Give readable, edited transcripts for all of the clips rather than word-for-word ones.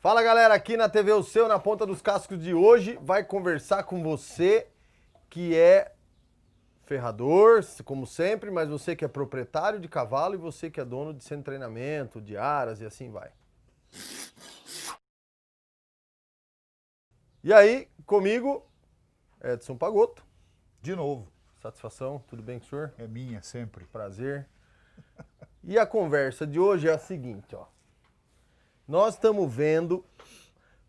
Fala galera, aqui na TV O Seu, na Ponta dos Cascos de hoje, vai conversar com você que é ferrador, como sempre, mas você que é proprietário de cavalo e você que é dono de centro de treinamento, de aras e assim vai. E aí, comigo, Edson Pagotto. De novo. Satisfação, tudo bem com o senhor? É minha, sempre. Prazer. E a conversa de hoje é a seguinte, ó. Nós estamos vendo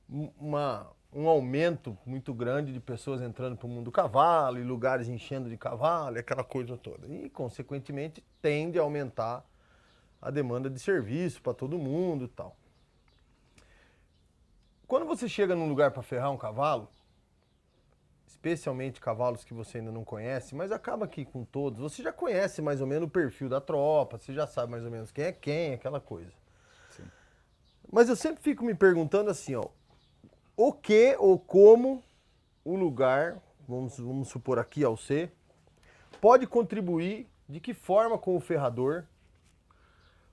um aumento muito grande de pessoas entrando para o mundo do cavalo e lugares enchendo de cavalo e aquela coisa toda. E, consequentemente, tende a aumentar a demanda de serviço para todo mundo e tal. Quando você chega num lugar para ferrar um cavalo, especialmente cavalos que você ainda não conhece, mas acaba aqui com todos, você já conhece mais ou menos o perfil da tropa, você já sabe mais ou menos quem, aquela coisa. Sim. Mas eu sempre fico me perguntando assim, ó, o que ou como o lugar, vamos supor aqui ao C, pode contribuir, de que forma com o ferrador,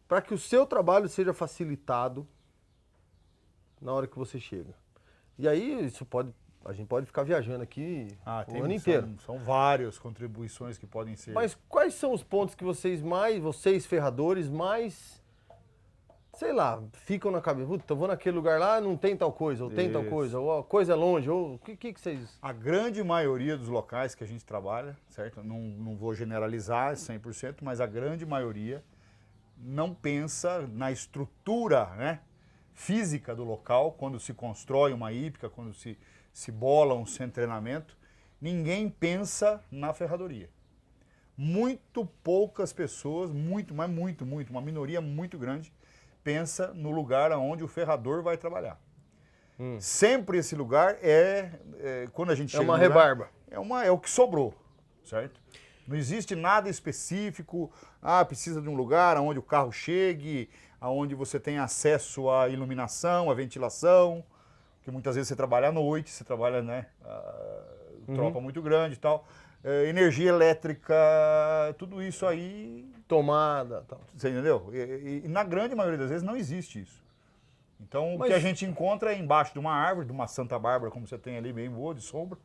para que o seu trabalho seja facilitado na hora que você chega. E aí a gente pode ficar viajando aqui o ano inteiro. São várias contribuições que podem ser. Mas quais são os pontos que vocês ferradores, mais, sei lá, ficam na cabeça? Puta, eu vou naquele lugar lá, não tem tal coisa, ou tem tal coisa, ou a coisa é longe, ou o que vocês... A grande maioria dos locais que a gente trabalha, certo? Não vou generalizar 100%, mas a grande maioria não pensa na estrutura, né, física do local, quando se constrói uma hípica, quando se bola um centro de treinamento, ninguém pensa na ferradoria. Muito poucas pessoas, uma minoria muito grande, pensa no lugar onde o ferrador vai trabalhar. Sempre esse lugar quando a gente chega uma no lugar, rebarba. É o que sobrou, certo? Não existe nada específico, precisa de um lugar onde o carro chegue, onde você tem acesso à iluminação, à ventilação, porque muitas vezes você trabalha à noite, você trabalha, né, tropa muito grande e tal, energia elétrica, tudo isso aí... Tomada, tal. Você entendeu? E na grande maioria das vezes não existe isso. Então o que a gente encontra é embaixo de uma árvore, de uma Santa Bárbara, como você tem ali, bem boa, de sombra.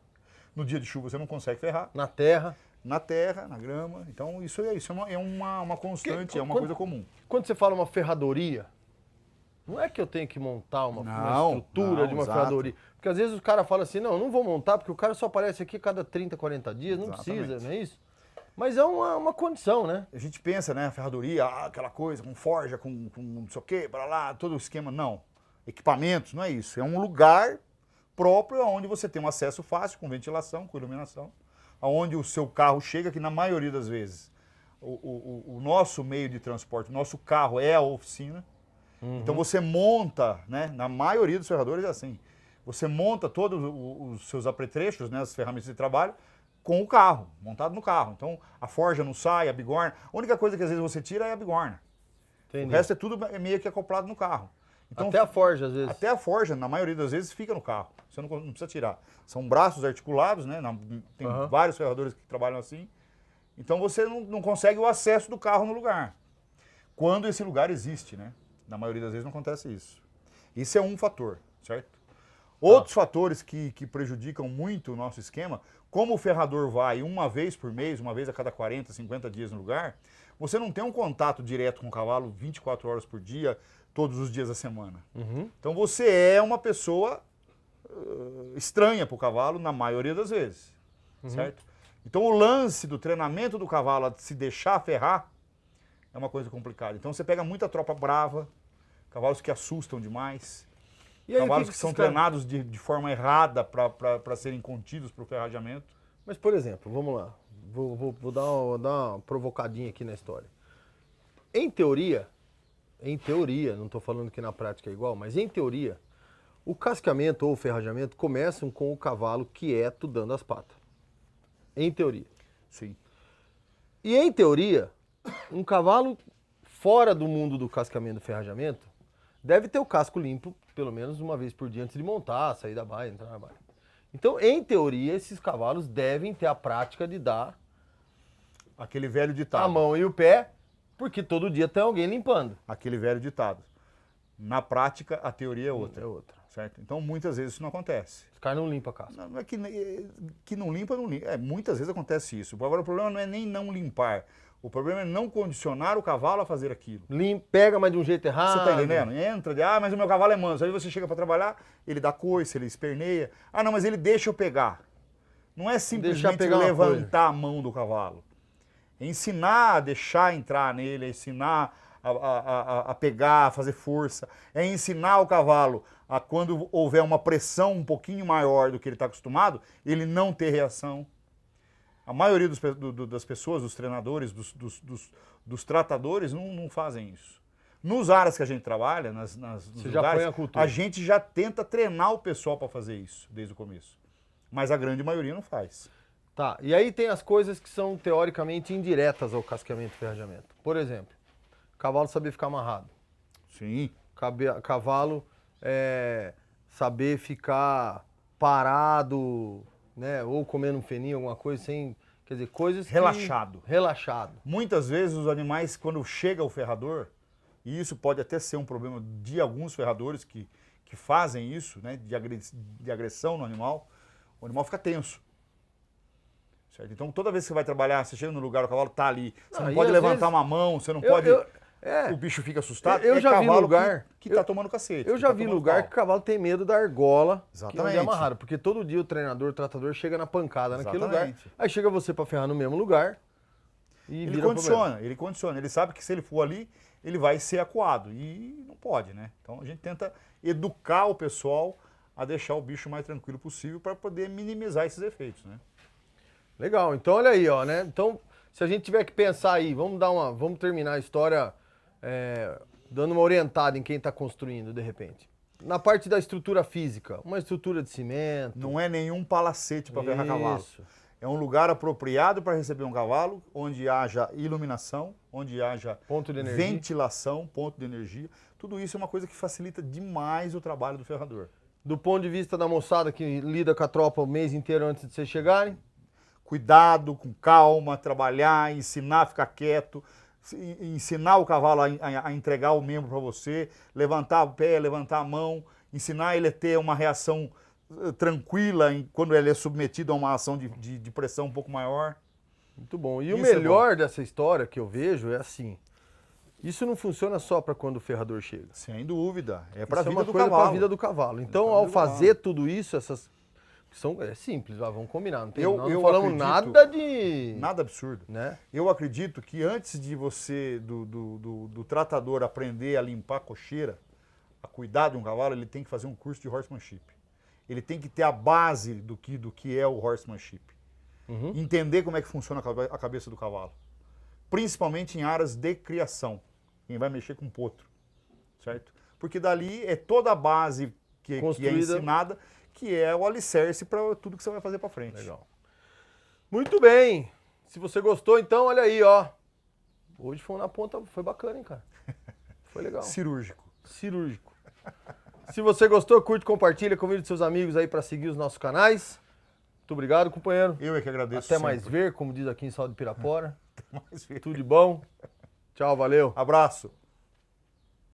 No dia de chuva você não consegue ferrar. Na terra. Na terra, na grama. Então isso é uma constante, é uma coisa comum. Quando você fala uma ferradoria, não é que eu tenho que montar uma estrutura de uma ferradoria. Porque às vezes o cara fala assim, não vou montar, porque o cara só aparece aqui a cada 30, 40 dias, não precisa, não é isso? Mas é uma condição, né? A gente pensa, né, a ferradoria, aquela coisa, com forja, com não sei o quê, para lá, todo o esquema. Não. Equipamentos, não é isso. É um lugar próprio onde você tem um acesso fácil, com ventilação, com iluminação, onde o seu carro chega, que na maioria das vezes o nosso meio de transporte, o nosso carro é a oficina. Então você monta, né, na maioria dos ferradores é assim, você monta todos os seus apetrechos, né, as ferramentas de trabalho, com o carro, montado no carro. Então a forja não sai, a bigorna, a única coisa que às vezes você tira é a bigorna. Entendi. O resto é tudo meio que acoplado no carro. Então, até a forja, às vezes. Até a forja, na maioria das vezes, fica no carro. Você não precisa tirar. São braços articulados, né? Tem vários ferradores que trabalham assim. Então você não consegue o acesso do carro no lugar. Quando esse lugar existe, né? Na maioria das vezes não acontece isso. Isso é um fator, certo? Outros fatores que prejudicam muito o nosso esquema, como o ferrador vai uma vez por mês, uma vez a cada 40, 50 dias no lugar, você não tem um contato direto com o cavalo 24 horas por dia, todos os dias da semana. Então você é uma pessoa estranha para o cavalo na maioria das vezes, certo? Então o lance do treinamento do cavalo, se deixar ferrar, é uma coisa complicada. Então você pega muita tropa brava, cavalos que assustam demais, E aí, cavalos que são treinados de forma errada para serem contidos para o ferrajamento. Mas, por exemplo, vamos lá, vou dar uma provocadinha aqui na história. Em teoria, não estou falando que na prática é igual, mas em teoria, o cascamento ou o ferrajamento começam com o cavalo quieto dando as patas. Em teoria. Sim. E em teoria, um cavalo fora do mundo do cascamento e do ferrajamento deve ter o casco limpo pelo menos uma vez por dia antes de montar, sair da baia, entrar na baia. Então, em teoria, esses cavalos devem ter a prática de dar aquele velho ditado. A mão e o pé, porque todo dia tem alguém limpando. Aquele velho ditado. Na prática, a teoria é outra. É outra. Certo? Então, muitas vezes isso não acontece. Os caras não limpam a casca. Não é que não limpa, não limpa. Muitas vezes acontece isso. Agora, o problema não é nem não limpar. O problema é não condicionar o cavalo a fazer aquilo. Pega, mas de um jeito errado. Você tá entendendo? Entra de, mas o meu cavalo é manso. Aí você chega para trabalhar, ele dá coice, ele esperneia. Não, mas ele deixa eu pegar. Não é simplesmente levantar a mão do cavalo. É ensinar a deixar entrar nele, é ensinar a pegar, a fazer força. É ensinar o cavalo a, quando houver uma pressão um pouquinho maior do que ele está acostumado, ele não ter reação. A maioria das pessoas, dos treinadores, dos tratadores, não fazem isso. Nos áreas que a gente trabalha, nos lugares, a gente já tenta treinar o pessoal para fazer isso desde o começo. Mas a grande maioria não faz. Tá, e aí tem as coisas que são teoricamente indiretas ao casqueamento e ferrajamento. Por exemplo, cavalo saber ficar amarrado. Sim. Cavalo saber ficar parado, né? Ou comendo um feninho, alguma coisa sem... Quer dizer, coisas relaxado. Relaxado. Muitas vezes os animais, quando chega o ferrador, e isso pode até ser um problema de alguns ferradores que fazem isso, né? De agressão no animal, o animal fica tenso. Certo? Então, toda vez que você vai trabalhar, você chega no lugar, o cavalo está ali. Você não pode levantar uma mão, você não pode... o bicho fica assustado. Eu já vi lugar que está tomando cacete. Eu já vi lugar que o cavalo tem medo da argola. Exatamente. Que é amarrado. Porque todo dia o treinador, o tratador chega na pancada naquele lugar. Aí chega você para ferrar no mesmo lugar e ele condiciona. Ele sabe que se ele for ali, ele vai ser acuado. E não pode, né? Então a gente tenta educar o pessoal a deixar o bicho mais tranquilo possível para poder minimizar esses efeitos, né? Legal. Então olha aí, ó, né? Então, se a gente tiver que pensar aí, vamos terminar a história dando uma orientada em quem está construindo, de repente. Na parte da estrutura física, uma estrutura de cimento. Não é nenhum palacete para ferrar cavalo. É um lugar apropriado para receber um cavalo, onde haja iluminação, onde haja ventilação, ponto de energia. Tudo isso é uma coisa que facilita demais o trabalho do ferrador. Do ponto de vista da moçada que lida com a tropa o mês inteiro antes de vocês chegarem? Cuidado, com calma, trabalhar, ensinar a ficar quieto, ensinar o cavalo a entregar o membro para você, levantar o pé, levantar a mão, ensinar ele a ter uma reação tranquila quando ele é submetido a uma ação de pressão um pouco maior. Muito bom. E o melhor dessa história que eu vejo é assim, isso não funciona só para quando o ferrador chega. Sem dúvida. É para a vida do cavalo. É para a vida do cavalo. Então, ao fazer tudo isso, é simples, vamos combinar. Não não falamos nada de... Nada absurdo. Né? Eu acredito que antes de você, do tratador, aprender a limpar a cocheira, a cuidar de um cavalo, ele tem que fazer um curso de horsemanship. Ele tem que ter a base do que é o horsemanship. Uhum. Entender como é que funciona a cabeça do cavalo. Principalmente em áreas de criação. Quem vai mexer com potro. Certo? Porque dali é toda a base que é ensinada, que é o alicerce para tudo que você vai fazer para frente. Legal. Muito bem. Se você gostou, então, olha aí, ó. Hoje foi na ponta, foi bacana, hein, cara? Foi legal. Cirúrgico. Se você gostou, curte, compartilha, convide seus amigos aí para seguir os nossos canais. Muito obrigado, companheiro. Eu é que agradeço. Até mais ver, como diz aqui em Salto de Pirapora. Até mais ver. Tudo de bom. Tchau, valeu. Abraço.